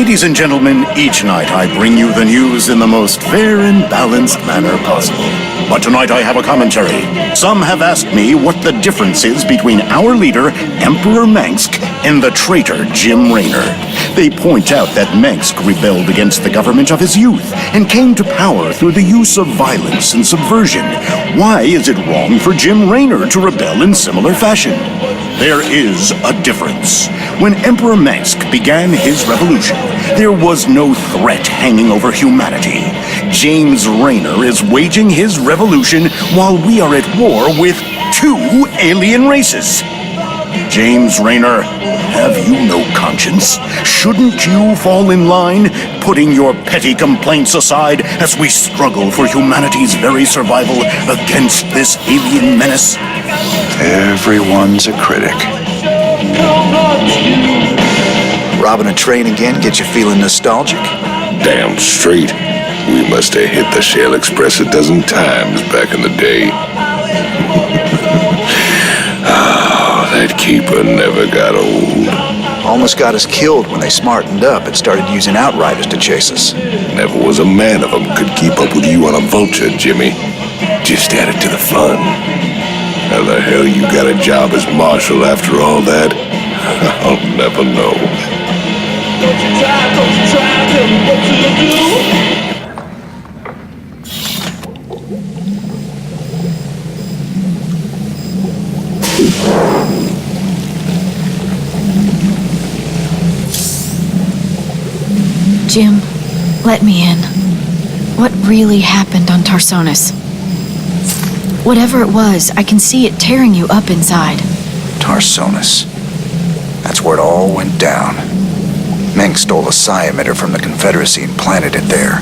Ladies and gentlemen, each night I bring you the news in the most fair and balanced manner possible. But tonight I have a commentary. Some have asked me what the difference is between our leader, Emperor Mengsk, and the traitor Jim Raynor. They point out that Mengsk rebelled against the government of his youth and came to power through the use of violence and subversion. Why is it wrong for Jim Raynor to rebel in similar fashion? There is a difference. When Emperor Mengsk began his revolution, there was no threat hanging over humanity. James Raynor is waging his revolution while we are at war with 2 alien races. James Raynor, have you no conscience? Shouldn't you fall in line, putting your petty complaints aside as we struggle for humanity's very survival against this alien menace? Everyone's a critic. Robbing a train again get you feeling nostalgic? Damn straight. We must have hit the Shell Express a dozen times back in the day. That keeper never got old. Almost got us killed when they smartened up and started using outriders to chase us. Never was a man of them could keep up with you on a vulture, Jimmy. Just added to the fun. How the hell you got a job as marshal after all that? I'll never know. Don't you try, tell me what to do. Jim, let me in. What really happened on Tarsonis? Whatever it was, I can see it tearing you up inside. Tarsonis. That's where it all went down. Mengsk stole a psi emitter from the Confederacy and planted it there.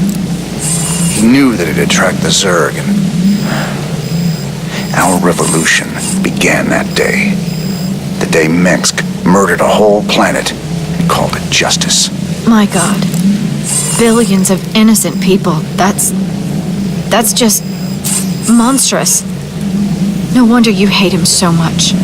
He knew that it'd attract the Zerg, and our revolution began that day. The day Mengsk murdered a whole planet and called it justice. My God. Billions of innocent people. That's just monstrous. No wonder you hate him so much.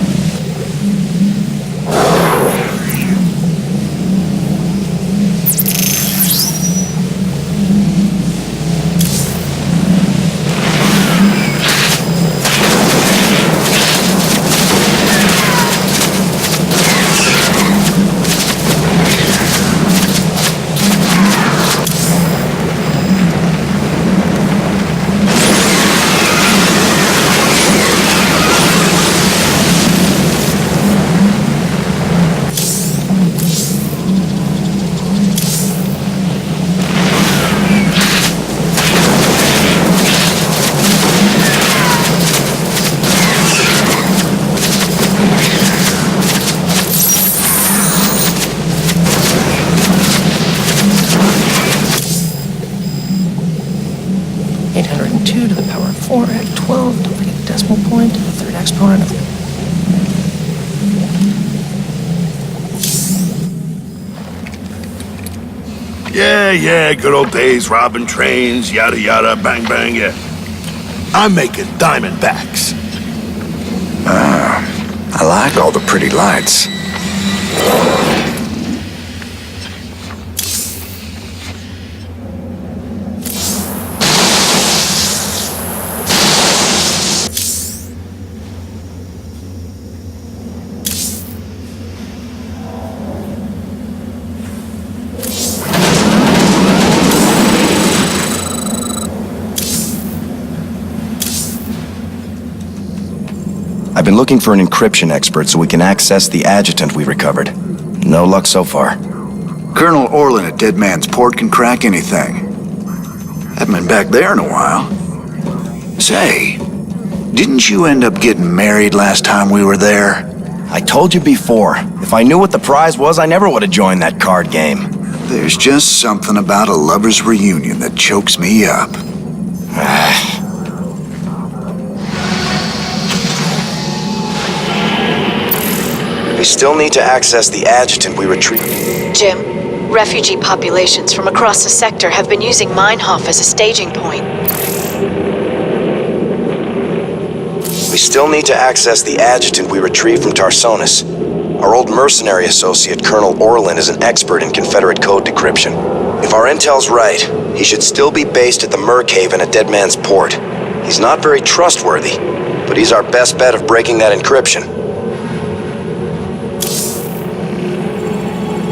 Yeah, good old days, robbing trains, yada yada, bang bang, yeah. I'm making diamondbacks. I like all the pretty lights. I've been looking for an encryption expert so we can access the adjutant we recovered. No luck so far. Colonel Orlin at Dead Man's Port can crack anything. Haven't been back there in a while. Say, didn't you end up getting married last time we were there? I told you before, if I knew what the prize was, I never would have joined that card game. There's just something about a lover's reunion that chokes me up. We still need to access the adjutant we retrieved. Jim, refugee populations from across the sector have been using Meinhof as a staging point. We still need to access the adjutant we retrieved from Tarsonis. Our old mercenary associate, Colonel Orlin, is an expert in Confederate code decryption. If our intel's right, he should still be based at the Merc Haven at Dead Man's Port. He's not very trustworthy, but he's our best bet of breaking that encryption.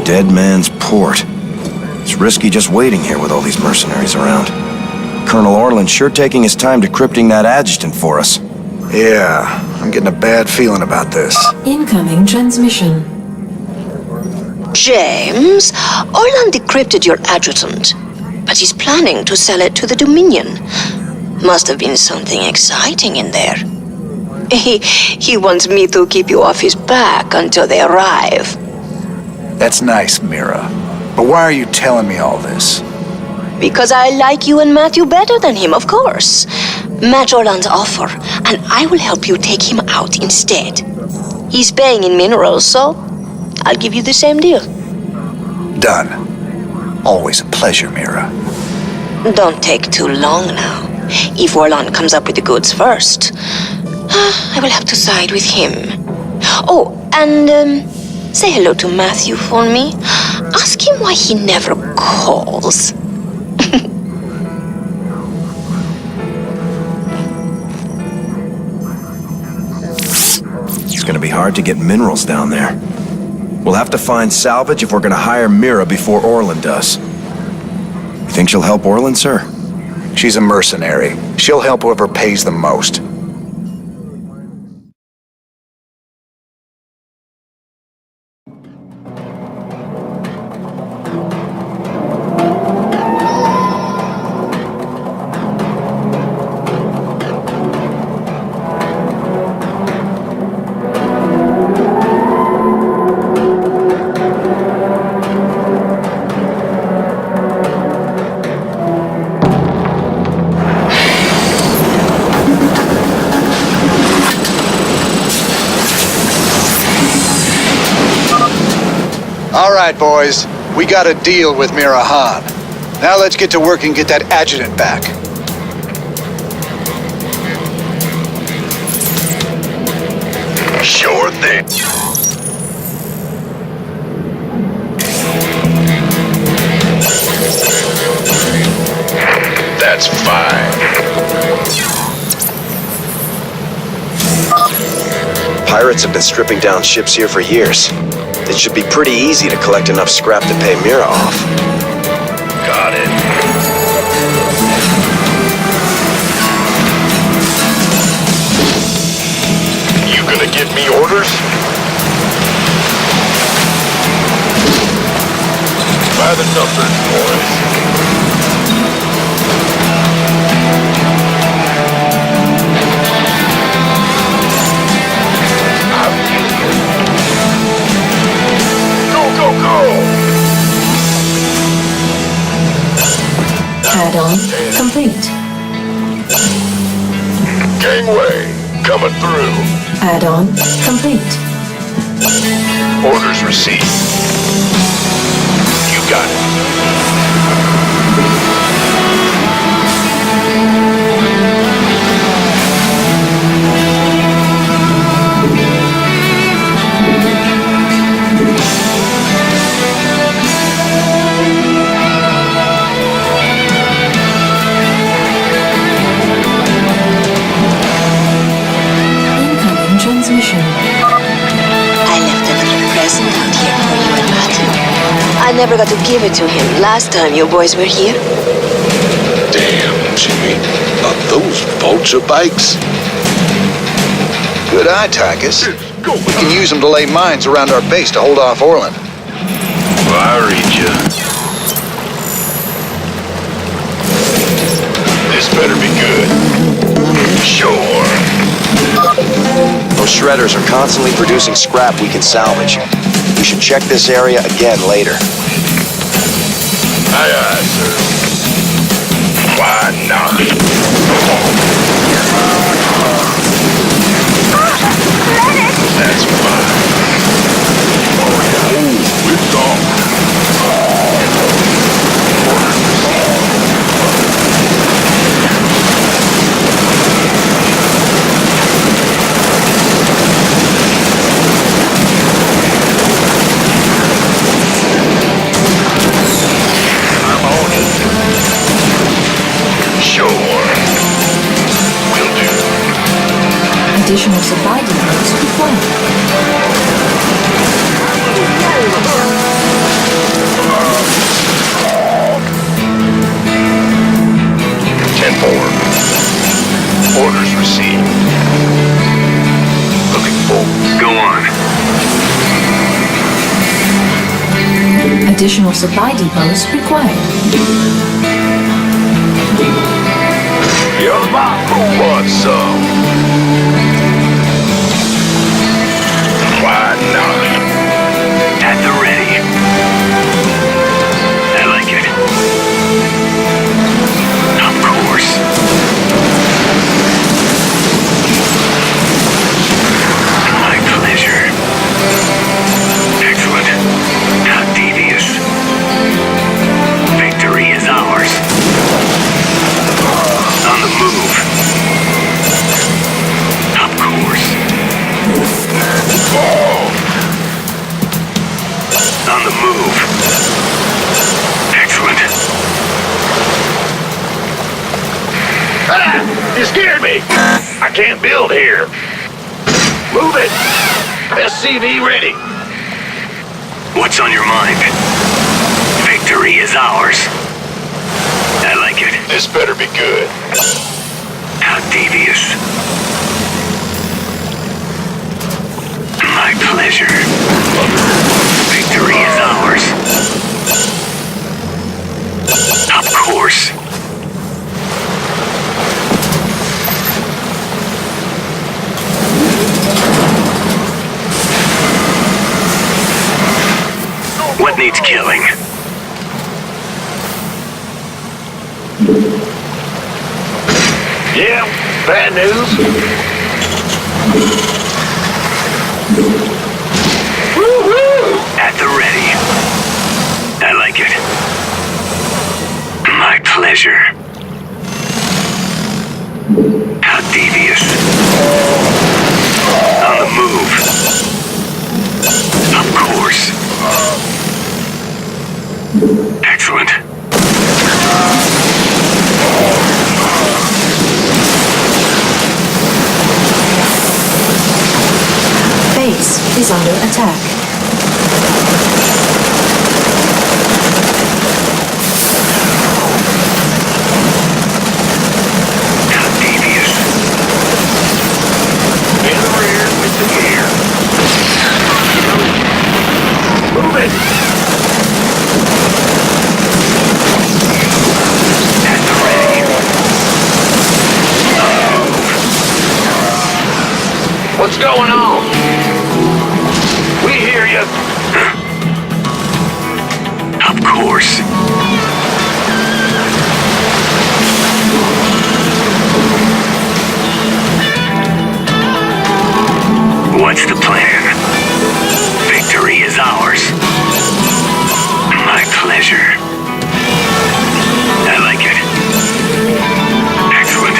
Dead Man's Port. It's risky just waiting here with all these mercenaries around. Colonel Orlin's sure taking his time decrypting that adjutant for us. Yeah, I'm getting a bad feeling about this. Incoming transmission. James, Orlan decrypted your adjutant, but he's planning to sell it to the Dominion. Must have been something exciting in there. He wants me to keep you off his back until they arrive. That's nice, Mira. But why are you telling me all this? Because I like you and Matthew better than him, of course. Match Orlan's offer, and I will help you take him out instead. He's paying in minerals, so I'll give you the same deal. Done. Always a pleasure, Mira. Don't take too long now. If Orlan comes up with the goods first, I will have to side with him. Oh, and say hello to Matthew for me. Ask him why he never calls. It's gonna be hard to get minerals down there. We'll have to find salvage if we're gonna hire Mira before Orlin does. You think she'll help Orlin, sir? She's a mercenary. She'll help whoever pays the most. All right, boys. We got a deal with Mirahan. Now let's get to work and get that adjutant back. Sure thing. That's fine. Pirates have been stripping down ships here for years. It should be pretty easy to collect enough scrap to pay Mira off. Got it. You gonna give me orders? By the numbers, boys. Add-on complete. Gangway, coming through. Add-on complete. Orders received. You got it. Incoming transmission. I left a little present out here for you and Matthew. I never got to give it to him last time you boys were here. Damn, Jimmy. Are those vulture bikes? Good eye, Tychus. We can use them to lay mines around our base to hold off Orlin. I read you. This better be good. Sure. Those shredders are constantly producing scrap we can salvage. We should check this area again later. Aye, aye, sir. Why not? That's fine. Oh, it's on. Additional supply depots required. Orders received. Looking full. Go on. Additional supply depots required. You're my what's some? Why not? At the ready. I like it. Of course. My pleasure. Excellent. How devious. Victory is ours. On the move. Of course. On the move. Excellent. Ah! You scared me! I can't build here. Move it! SCV ready. What's on your mind? Victory is ours. I like it. This better be good. How devious. My pleasure. Victory is ours. Of course. What needs killing? Yeah, bad news. Woo-hoo! At the ready. I like it. My pleasure. How devious. On the move. Of course. Excellent. Base is under attack. How devious. In the rear with the gear. Move it. At the ready. What's going on? We hear you. Of course. What's the plan? Victory is ours. My pleasure. I like it. Excellent.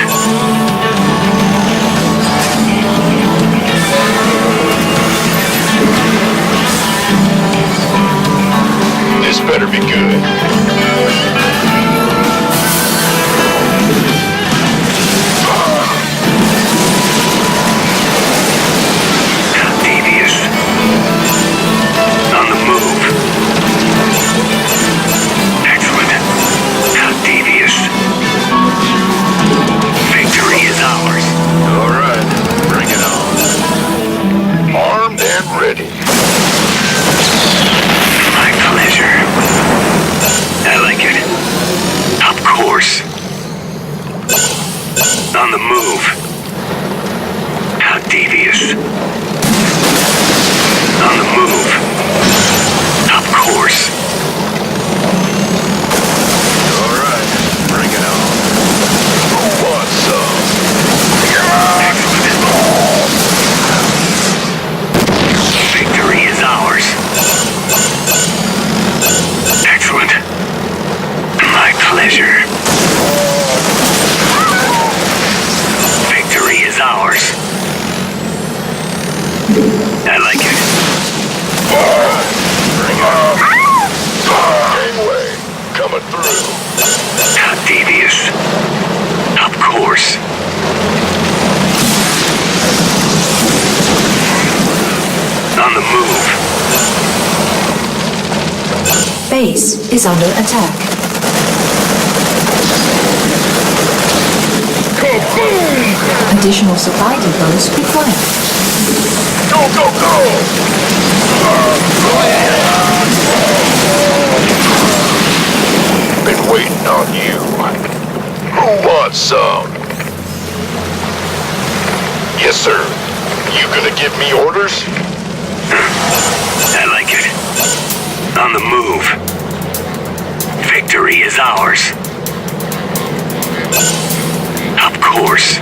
This better be good. How devious. On the move. Excellent. How devious. Victory is ours. All right, bring it on. Armed and ready. My pleasure. I like it. Of course. On the move. How devious. On the move. Of course. All right, bring it on. What's up? Excellent. Victory is ours. Excellent. My pleasure. Victory is ours. Base is under attack. Kaboom! Additional supply depots required. Go, go, go! Been waiting on you. Who wants some? Yes, sir. You gonna give me orders? I like it. On the move. Victory is ours. Of course.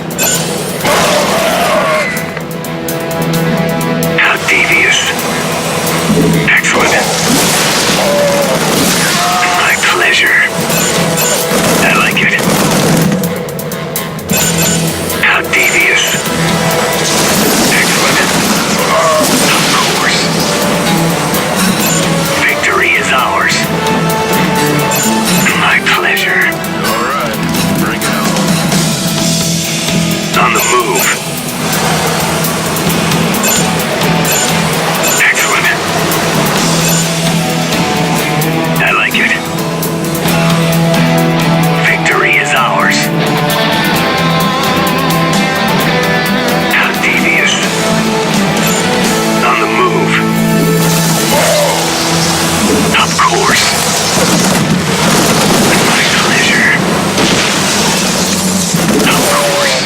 How devious. Excellent. My pleasure. I like it. How devious. Excellent. Of course. Victory is ours. My pleasure. All right, bring it on. On the move. Excellent. I like it. Victory is ours. How devious. On the move. Of course. My pleasure. Of course.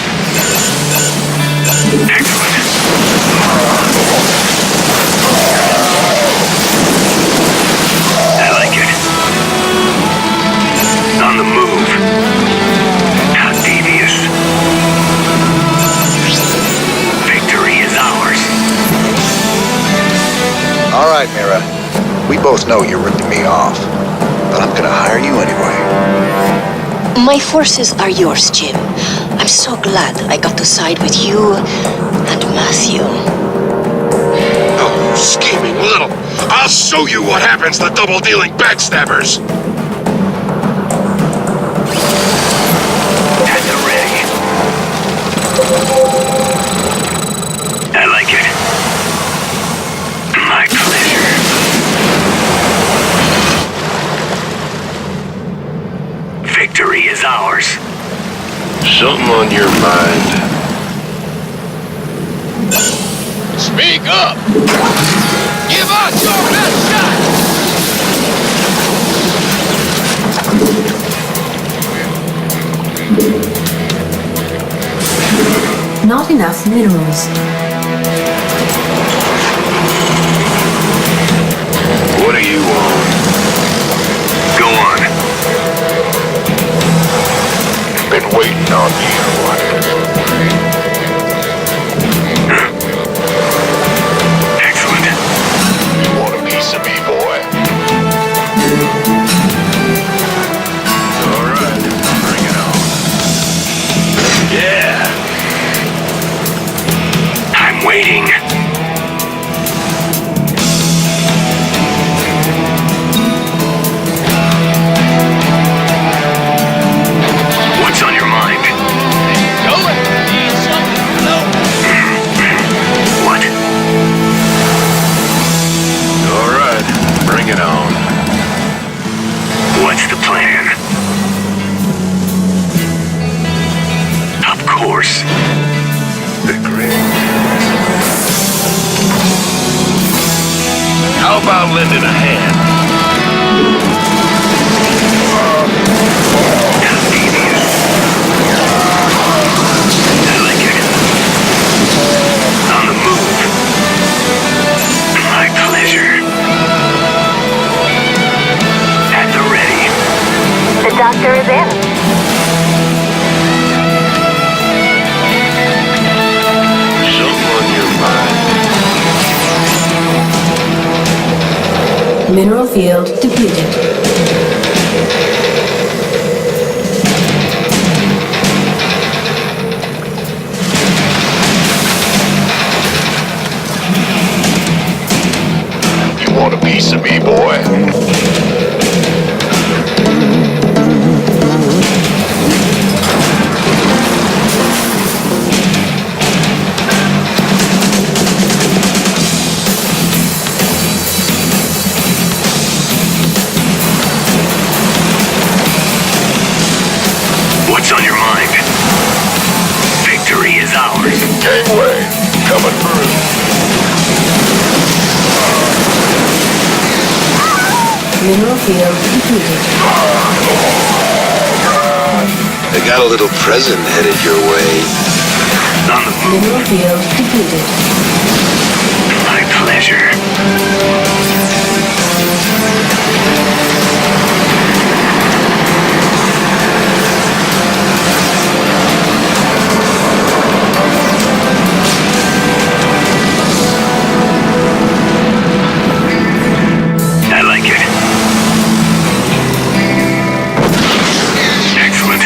Excellent. I like it. On the move. How devious. Victory is ours. All right, Mira. We both know you're ripping me off, but I'm gonna hire you anyway. My forces are yours, Jim. I'm so glad I got to side with you and Matthew. Oh, scheming little. I'll show you what happens to double-dealing backstabbers. At the ready. I like it. My pleasure. Victory is ours. Something on your mind? Speak up! Give us your best shot! Not enough minerals. What do you want? Go on. Been waiting on you. Excellent. You want a piece of me, boy? All right, bring it on. Yeah. I'm waiting. What's on your mind? Going. Need something? No. What? All right, bring it on. What's the plan? Of course. Victory. How about lending a hand? How devious. I like it. On the move. My pleasure. At the ready. The doctor is in. Something on your mind? Mineral field depleted. You want a piece of me, boy? Mineral field depleted. I got a little present headed your way. Mineral field depleted. My pleasure. I like it. Excellent.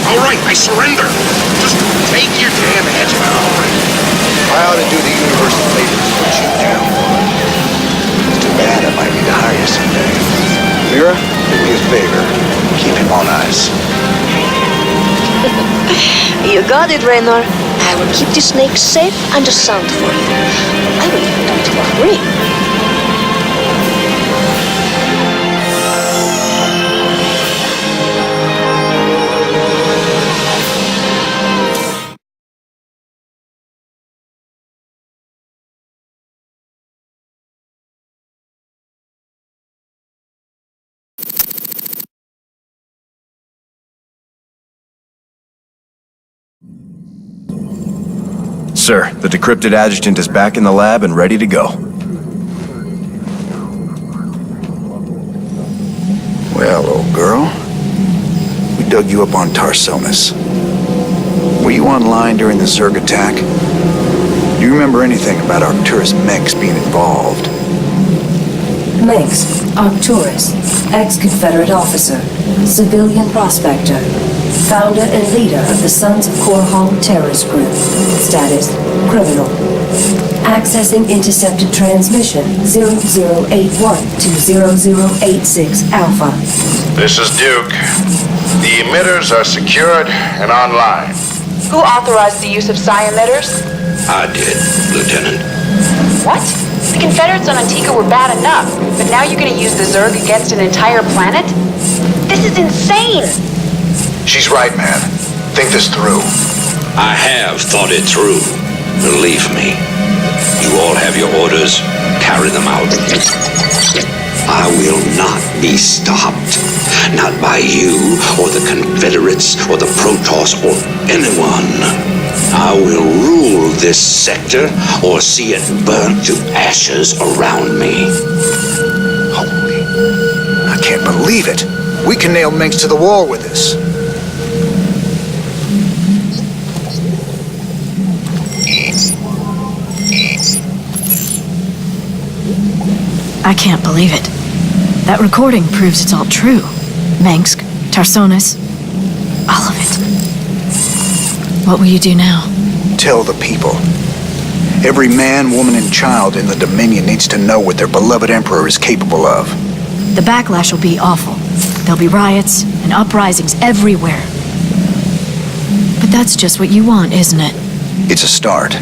All right, I surrender. Just take your damn edge out. I ought to do the universe a favor to what you do. It's too bad I might need to hire you someday. Mira, do me a favor. Keep him on ice. You got it, Raynor. I will keep the snake safe and sound for you. I will even do it for free. Sir, the decrypted adjutant is back in the lab and ready to go. Well, old girl, we dug you up on Tarsonis. Were you online during the Zerg attack? Do you remember anything about Arcturus Menx being involved? Menx, Arcturus, ex-Confederate officer, civilian prospector, founder and leader of the Sons of Korhal terrorist group. Status, criminal. Accessing intercepted transmission 0081 to 0086 Alpha. This is Duke. The emitters are secured and online. Who authorized the use of psi emitters? I did, Lieutenant. What? The Confederates on Antigua were bad enough, but now you're gonna use the Zerg against an entire planet? This is insane! She's right, man. Think this through. I have thought it through. Believe me. You all have your orders. Carry them out. I will not be stopped. Not by you, or the Confederates, or the Protoss, or anyone. I will rule this sector, or see it burnt to ashes around me. Holy... I can't believe it. We can nail Menx to the wall with this. I can't believe it. That recording proves it's all true. Menx, Tarsonis, all of it. What will you do now? Tell the people. Every man, woman, and child in the Dominion needs to know what their beloved Emperor is capable of. The backlash will be awful. There'll be riots and uprisings everywhere. But that's just what you want, isn't it? It's a start.